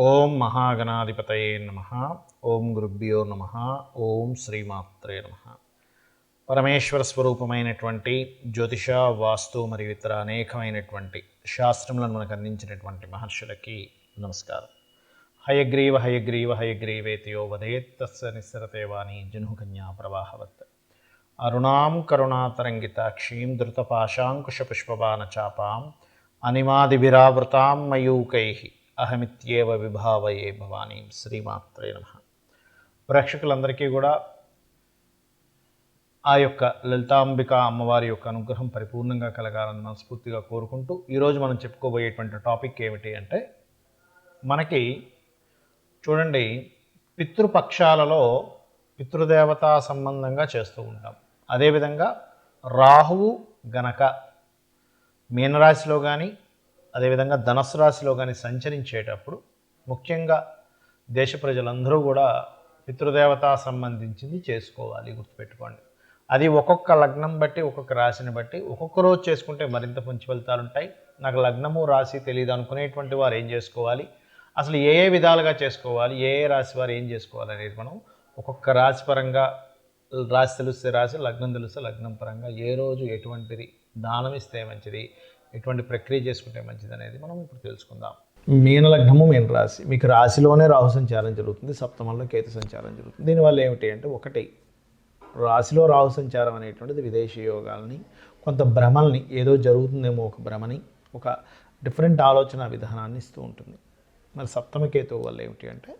ఓం మహాగణాధిపతయే నమ. ఓం గురుభ్యో నమ. ఓం శ్రీమాత్రే నమ. పరమేశ్వర స్వరూపమైనటువంటి జ్యోతిష, వాస్తు మరియు ఇతర అనేకమైనటువంటి శాస్త్రములను మనకు అందించినటువంటి మహర్షులకి నమస్కారం. హయగ్రీవ హయగ్రీవ హయగ్రీవేతియో వదేత్ తస్య నిస్సరతే వాణి జనుకన్యా ప్రవాహవత్. అరుణాం కరుణాతరంగితాక్షీం ధృతపాశాంకుశపుష్పబాణచాపాం అనిమాదిభిరావృతాం మయూకైః అహమిత్యేవ విభావయే భవానీ. శ్రీమాత్రే నమః. ప్రేక్షకులందరికీ కూడా ఆ యొక్క లలితాంబిక అమ్మవారి యొక్క అనుగ్రహం పరిపూర్ణంగా కలగాలని మనస్ఫూర్తిగా కోరుకుంటూ ఈరోజు మనం చెప్పుకోబోయేటువంటి టాపిక్ ఏమిటి అంటే, మనకి చూడండి, పితృపక్షాలలో పితృదేవతా సంబంధంగా చేస్తూ ఉంటాం. అదేవిధంగా రాహువు గనక మీనరాశిలో కానీ అదేవిధంగా ధనస్సు రాశిలో కానీ సంచరించేటప్పుడు ముఖ్యంగా దేశ ప్రజలందరూ కూడా పితృదేవతా సంబంధించింది చేసుకోవాలి, గుర్తుపెట్టుకోండి. అది ఒక్కొక్క లగ్నం బట్టి ఒక్కొక్క రాశిని బట్టి ఒక్కొక్క రోజు చేసుకుంటే మరింత మంచి ఫలితాలు ఉంటాయి. నాకు లగ్నము రాశి తెలియదు అనుకునేటువంటి వారు ఏం చేసుకోవాలి, అసలు ఏ ఏ విధాలుగా చేసుకోవాలి, ఏ ఏ రాశి వారు ఏం చేసుకోవాలి అనేది మనం ఒక్కొక్క రాశి పరంగా, రాశి తెలిస్తే రాశి, లగ్నం తెలిస్తే లగ్నం పరంగా ఏ రోజు ఎటువంటిది దానం ఇస్తే మంచిది, ఎటువంటి ప్రక్రియ చేసుకుంటే మంచిది అనేది మనం ఇప్పుడు తెలుసుకుందాం. మీన లగ్నము, మీన రాశి, మీకు రాశిలోనే రాహు సంచారం జరుగుతుంది, సప్తమంలో కేతు సంచారం జరుగుతుంది. దీనివల్ల ఏమిటి అంటే, ఒకటి, రాశిలో రాహు సంచారం అనేటువంటిది విదేశీ యోగాలని, కొంత భ్రమల్ని, ఏదో జరుగుతుందేమో ఒక భ్రమని, ఒక డిఫరెంట్ ఆలోచన విధానాన్ని ఇస్తూ ఉంటుంది. మరి సప్తమ కేతువు వల్ల ఏమిటి అంటే,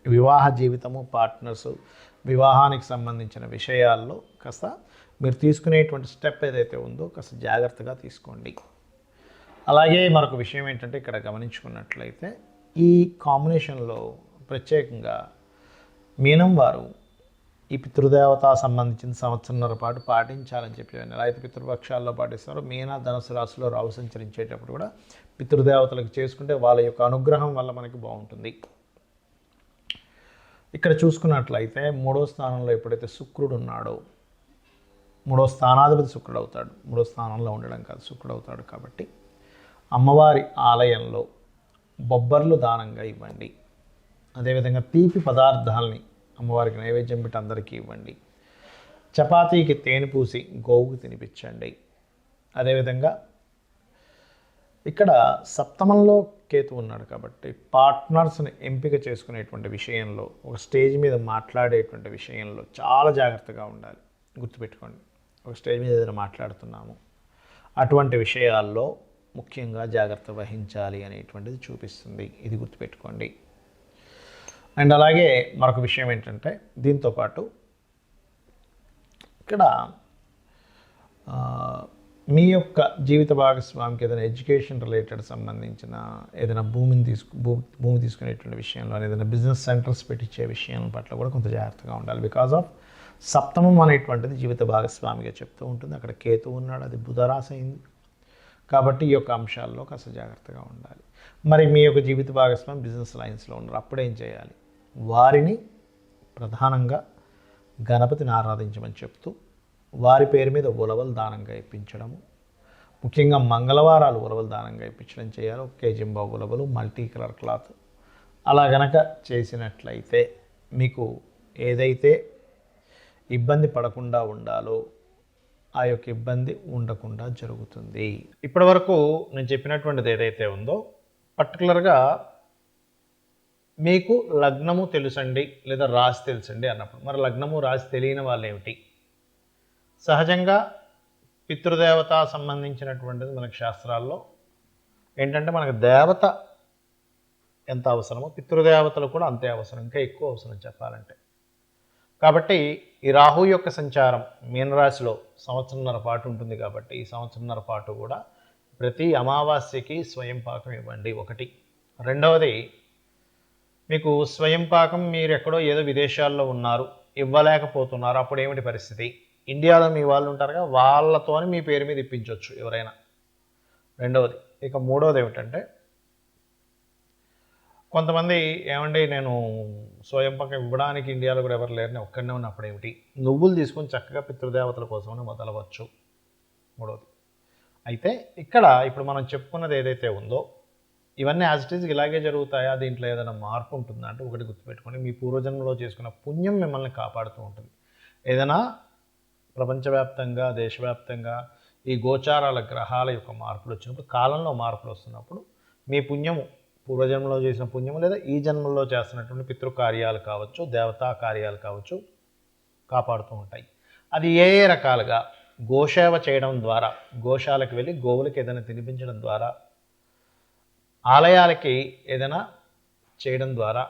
వివాహ జీవితము, పార్ట్నర్సు, వివాహానికి సంబంధించిన విషయాల్లో కాస్త మీరు తీసుకునేటువంటి స్టెప్ ఏదైతే ఉందో కాస్త జాగ్రత్తగా తీసుకోండి. అలాగే మరొక విషయం ఏంటంటే, ఇక్కడ గమనించుకున్నట్లయితే ఈ కాంబినేషన్లో ప్రత్యేకంగా మీనం వారు ఈ పితృదేవత సంబంధించిన సంవత్సరంన్నర పాటు పాటించాలని చెప్పి, ఎలా అయితే పితృపక్షాల్లో పాటిస్తారో మీన ధనుసు రాశిలో రాహు సంచరించేటప్పుడు కూడా పితృదేవతలకు చేసుకుంటే వాళ్ళ యొక్క అనుగ్రహం వల్ల మనకి బాగుంటుంది. ఇక్కడ చూసుకున్నట్లయితే మూడో స్థానంలో ఎప్పుడైతే శుక్రుడు ఉన్నాడో, మూడో స్థానాధిపతి శుక్రుడు అవుతాడు, మూడో స్థానంలో ఉండడం కాదు శుక్రుడు అవుతాడు. కాబట్టి అమ్మవారి ఆలయంలో బొబ్బర్లు దానంగా ఇవ్వండి. అదేవిధంగా తీపి పదార్థాలని అమ్మవారికి నైవేద్యం పెట్టి అందరికీ ఇవ్వండి. చపాతీకి తేనె పూసి గోవుకి తినిపించండి. అదేవిధంగా ఇక్కడ సప్తమంలో కేతు ఉన్నాడు కాబట్టి పార్ట్నర్స్ని ఎంపిక చేసుకునేటువంటి విషయంలో, ఒక స్టేజ్ మీద మాట్లాడేటువంటి విషయంలో చాలా జాగ్రత్తగా ఉండాలి. గుర్తుపెట్టుకోండి, ఒక స్టేజ్ మీద ఏదైనా మాట్లాడుతున్నాము, అటువంటి విషయాల్లో ముఖ్యంగా జాగ్రత్త వహించాలి అనేటువంటిది చూపిస్తుంది. ఇది గుర్తుపెట్టుకోండి. అండ్ అలాగే మరొక విషయం ఏంటంటే, దీంతోపాటు ఇక్కడ మీ యొక్క జీవిత భాగస్వామికి ఏదైనా ఎడ్యుకేషన్ రిలేటెడ్ సంబంధించిన ఏదైనా భూమి తీసుకునేటువంటి విషయంలో, ఏదైనా బిజినెస్ సెంటర్స్ పెట్టించే విషయం పట్ల కూడా కొంత జాగ్రత్తగా ఉండాలి. బికాజ్ ఆఫ్ సప్తమం అనేటువంటిది జీవిత భాగస్వామిగా చెప్తూ ఉంటుంది. అక్కడ కేతు ఉన్నాడు, అది బుధరాశి అయింది. కాబట్టి ఈ యొక్క అంశాల్లో కాస్త జాగ్రత్తగా ఉండాలి. మరి మీ యొక్క జీవిత భాగస్వామి బిజినెస్ లైన్స్లో ఉన్నారు, అప్పుడేం చేయాలి? వారిని ప్రధానంగా గణపతిని ఆరాధించమని చెప్తూ వారి పేరు మీద ఉలవలు దానంగా ఇప్పించడము, ముఖ్యంగా మంగళవారాలు ఉలవలు దానంగా ఇప్పించడం చేయాలి. 1 కేజీ ఉలవలు, మల్టీ కలర్ క్లాత్ అలా గనక చేసినట్లయితే మీకు ఏదైతే ఇబ్బంది పడకుండా ఉండాలో ఆ యొక్క ఇబ్బంది ఉండకుండా జరుగుతుంది. ఇప్పటి వరకు నేను చెప్పినటువంటిది ఏదైతే ఉందో, పర్టికులర్గా మీకు లగ్నము తెలుసండి లేదా రాశి తెలుసండి అన్నప్పుడు, మరి లగ్నము రాశి తెలియని వాళ్ళు ఏమిటి? సహజంగా పితృదేవత సంబంధించినటువంటిది మనకు శాస్త్రాల్లో ఏంటంటే, మనకు దేవత ఎంత అవసరమో పితృదేవతలు కూడా అంతే అవసరం, ఇంకా ఎక్కువ అవసరం చెప్పాలంటే. కాబట్టి ఈ రాహు యొక్క సంచారం మీనరాశిలో సంవత్సరంన్నర పాటు ఉంటుంది. కాబట్టి ఈ సంవత్సరంన్నర పాటు కూడా ప్రతి అమావాస్యకి స్వయం పాకం ఇవ్వండి, ఒకటి. రెండవది, మీకు స్వయం పాకం మీరు ఎక్కడో ఏదో విదేశాల్లో ఉన్నారు, ఇవ్వలేకపోతున్నారు, అప్పుడు ఏమిటి పరిస్థితి? ఇండియాలో మీ వాళ్ళు ఉంటారుగా, వాళ్ళతోని మీ పేరు మీద ఇప్పించవచ్చు ఎవరైనా. రెండవది. ఇక మూడవది ఏమిటంటే, కొంతమంది ఏమండి నేను స్వయం పాకం ఇవ్వడానికి ఇండియాలో కూడా ఎవరు లేరని ఒక్కడనే ఉన్నప్పుడు ఏమిటి? నువ్వులు తీసుకొని చక్కగా పితృదేవతల కోసమని మొదలవచ్చు, మూడవది. అయితే ఇక్కడ ఇప్పుడు మనం చెప్పుకున్నది ఏదైతే ఉందో, ఇవన్నీ యాజ్ ఇట్ ఈజ్ ఇలాగే జరుగుతాయా, దీంట్లో ఏదైనా మార్పు ఉంటుందా అంటే ఒకటి గుర్తుపెట్టుకోండి, మీ పూర్వజన్మలో చేసుకున్న పుణ్యం మిమ్మల్ని కాపాడుతూ ఉంటుంది. ఏదైనా ప్రపంచవ్యాప్తంగా, దేశవ్యాప్తంగా ఈ గోచారాల గ్రహాల యొక్క మార్పులు వచ్చినప్పుడు, కాలంలో మార్పులు వస్తున్నప్పుడు మీ పుణ్యము, పూర్వజన్మలో చేసిన పుణ్యము లేదా ఈ జన్మలో చేస్తున్నటువంటి పితృకార్యాలు కావచ్చు, దేవతా కార్యాలు కావచ్చు కాపాడుతూ ఉంటాయి. అది ఏ ఏ రకాలుగా, గోసేవ చేయడం ద్వారా, గోశాలకు వెళ్ళి గోవులకి ఏదైనా తినిపించడం ద్వారా, ఆలయాలకి ఏదైనా చేయడం ద్వారా,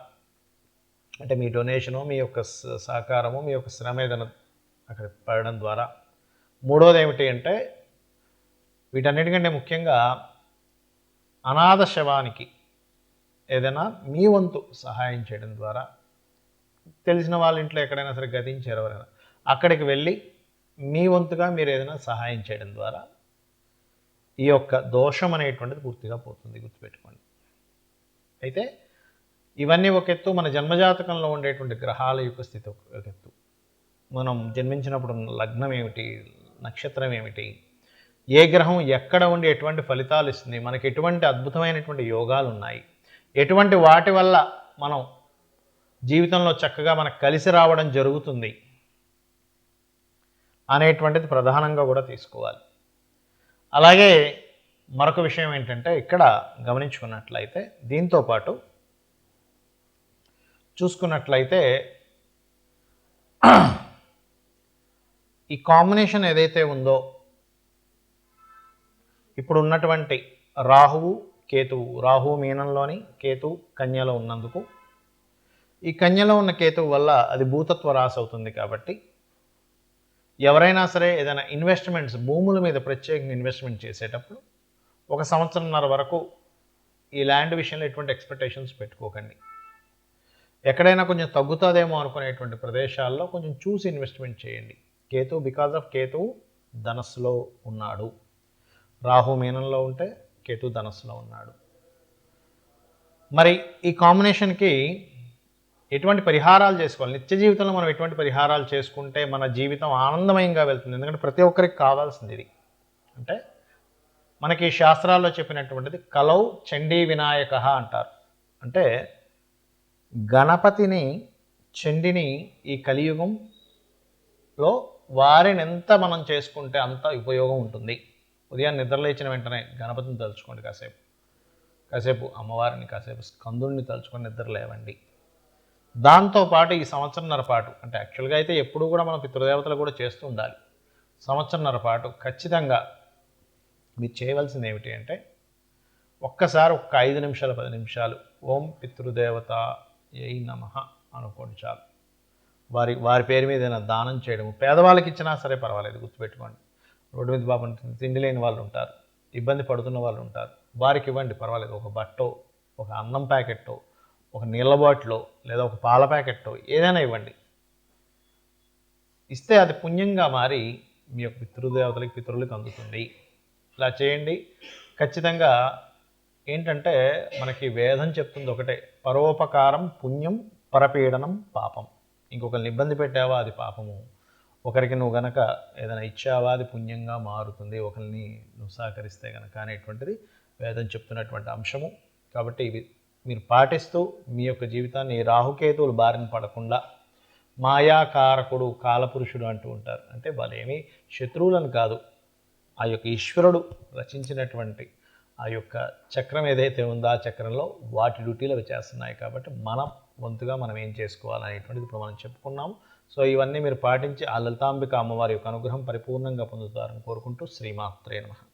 అంటే మీ డొనేషను, మీ యొక్క సహకారము, మీ యొక్క శ్రమ ఏదైనా అక్కడ పడడం ద్వారా. మూడోది ఏమిటి అంటే వీటన్నిటికంటే ముఖ్యంగా అనాథ శవానికి ఏదైనా మీ వంతు సహాయం చేయడం ద్వారా, తెలిసిన వాళ్ళ ఇంట్లో ఎక్కడైనా సరే గతించారు ఎవరైనా, అక్కడికి వెళ్ళి మీ వంతుగా మీరు ఏదైనా సహాయం చేయడం ద్వారా ఈ యొక్క దోషం అనేటువంటిది పూర్తిగా పోతుంది, గుర్తుపెట్టుకోండి. అయితే ఇవన్నీ ఒక ఎత్తు, మన జన్మజాతకంలో ఉండేటువంటి గ్రహాల యొక్క స్థితి ఒక ఎత్తు, మనం జన్మించినప్పుడు లగ్నం ఏమిటి, నక్షత్రం ఏమిటి, ఏ గ్రహం ఎక్కడ ఉండి ఎటువంటి ఫలితాలు ఇస్తుంది, మనకి ఎటువంటి అద్భుతమైనటువంటి యోగాలు ఉన్నాయి, ఎటువంటి వాటి వల్ల మనం జీవితంలో చక్కగా మనకు కలిసి రావడం జరుగుతుంది అనేటువంటిది ప్రధానంగా కూడా తీసుకోవాలి. అలాగే మరొక విషయం ఏంటంటే ఇక్కడ గమనించుకున్నట్లయితే, దీంతోపాటు చూసుకున్నట్లయితే ఈ కాంబినేషన్ ఏదైతే ఉందో, ఇప్పుడు ఉన్నటువంటి రాహువు కేతువు, రాహువు మీనంలోని కేతువు కన్యలో ఉన్నందుకు, ఈ కన్యలో ఉన్న కేతువు వల్ల అది భూతత్వ రాశి అవుతుంది. కాబట్టి ఎవరైనా సరే ఏదైనా ఇన్వెస్ట్మెంట్స్, భూముల మీద ప్రత్యేకంగా ఇన్వెస్ట్మెంట్ చేసేటప్పుడు 1 సంవత్సరంన్నర వరకు ఈ ల్యాండ్ విషయంలో ఎటువంటి ఎక్స్పెక్టేషన్స్ పెట్టుకోకండి. ఎక్కడైనా కొంచెం తగ్గుతుందేమో అనుకునేటువంటి ప్రదేశాల్లో కొంచెం చూసి ఇన్వెస్ట్మెంట్ చేయండి. కేతు, బికాజ్ ఆఫ్ కేతువు ధనస్సులో ఉన్నాడు, రాహు మీనంలో ఉంటే కేతు ధనస్సులో ఉన్నాడు. మరి ఈ కాంబినేషన్కి ఎటువంటి పరిహారాలు చేసుకోవాలి, నిత్య జీవితంలో మనం ఎటువంటి పరిహారాలు చేసుకుంటే మన జీవితం ఆనందమయంగా వెళ్తుంది? ఎందుకంటే ప్రతి ఒక్కరికి కావాల్సింది ఇది. అంటే మనకి శాస్త్రాల్లో చెప్పినటువంటిది కలౌ చండీ వినాయక అంటారు. అంటే గణపతిని, చండిని ఈ కలియుగంలో వారిని ఎంత మనం చేసుకుంటే అంత ఉపయోగం ఉంటుంది. ఉదయాన్ని నిద్రలేచిన వెంటనే గణపతిని తలుచుకోండి, కాసేపు అమ్మవారిని, కాసేపు స్కందుడిని తలుచుకొని నిద్ర లేవండి. దాంతోపాటు ఈ సంవత్సరంన్నర పాటు, అంటే యాక్చువల్గా అయితే ఎప్పుడూ కూడా మనం పితృదేవతలు కూడా చేస్తూ ఉండాలి. సంవత్సరంన్నర పాటు ఖచ్చితంగా మీరు చేయవలసింది ఏమిటి అంటే, ఒక్కసారి 5 నిమిషాలు 10 నిమిషాలు ఓం పితృదేవత యై నమః అనుకోండి చాలు. వారి పేరు మీద ఏదైనా దానం చేయడం, పేదవాళ్ళకి ఇచ్చినా సరే పర్వాలేదు, గుర్తుపెట్టుకోండి. రోడ్డు మీద పాపం తిండి లేని వాళ్ళు ఉంటారు, ఇబ్బంది పడుతున్న వాళ్ళు ఉంటారు, వారికి ఇవ్వండి పర్వాలేదు. ఒక బట్టో, ఒక అన్నం ప్యాకెట్టో, ఒక నీళ్ళ బాటిలో, లేదా ఒక పాల ప్యాకెట్టో ఏదైనా ఇవ్వండి. ఇస్తే అది పుణ్యంగా మారి మీ యొక్క పితృదేవతలకి, పితరులకు అందుతుంది. ఇలా చేయండి. ఖచ్చితంగా ఏంటంటే మనకి వేదం చెప్తుంది ఒకటే, పరోపకారం పుణ్యం, పరపీడనం పాపం. ఇంకొకరిని ఇబ్బంది పెట్టావా అది పాపము, ఒకరికి నువ్వు గనక ఏదైనా ఇచ్చావా అది పుణ్యంగా మారుతుంది, ఒకరిని నువ్వు సహకరిస్తే కనుక అనేటువంటిది వేదం చెప్తున్నటువంటి అంశము. కాబట్టి ఇవి మీరు పాటిస్తూ మీ యొక్క జీవితాన్ని రాహుకేతువులు బారిన పడకుండా, మాయాకారకుడు, కాలపురుషుడు అంటూ ఉంటారు. అంటే వాళ్ళు ఏమీ శత్రువులను కాదు, ఆ యొక్క ఈశ్వరుడు రచించినటువంటి ఆ యొక్క చక్రం ఏదైతే ఉందో ఆ చక్రంలో వాటి డ్యూటీలు అవి చేస్తున్నాయి. కాబట్టి మనం వంతుగా మనం ఏం చేసుకోవాలనేటువంటిది ఇప్పుడు మనం చెప్పుకున్నాము. సో ఇవన్నీ మీరు పాటించి ఆ లలితాంబిక అమ్మవారి యొక్క అనుగ్రహం పరిపూర్ణంగా పొందుతారని కోరుకుంటూ శ్రీమాత్రే నమః.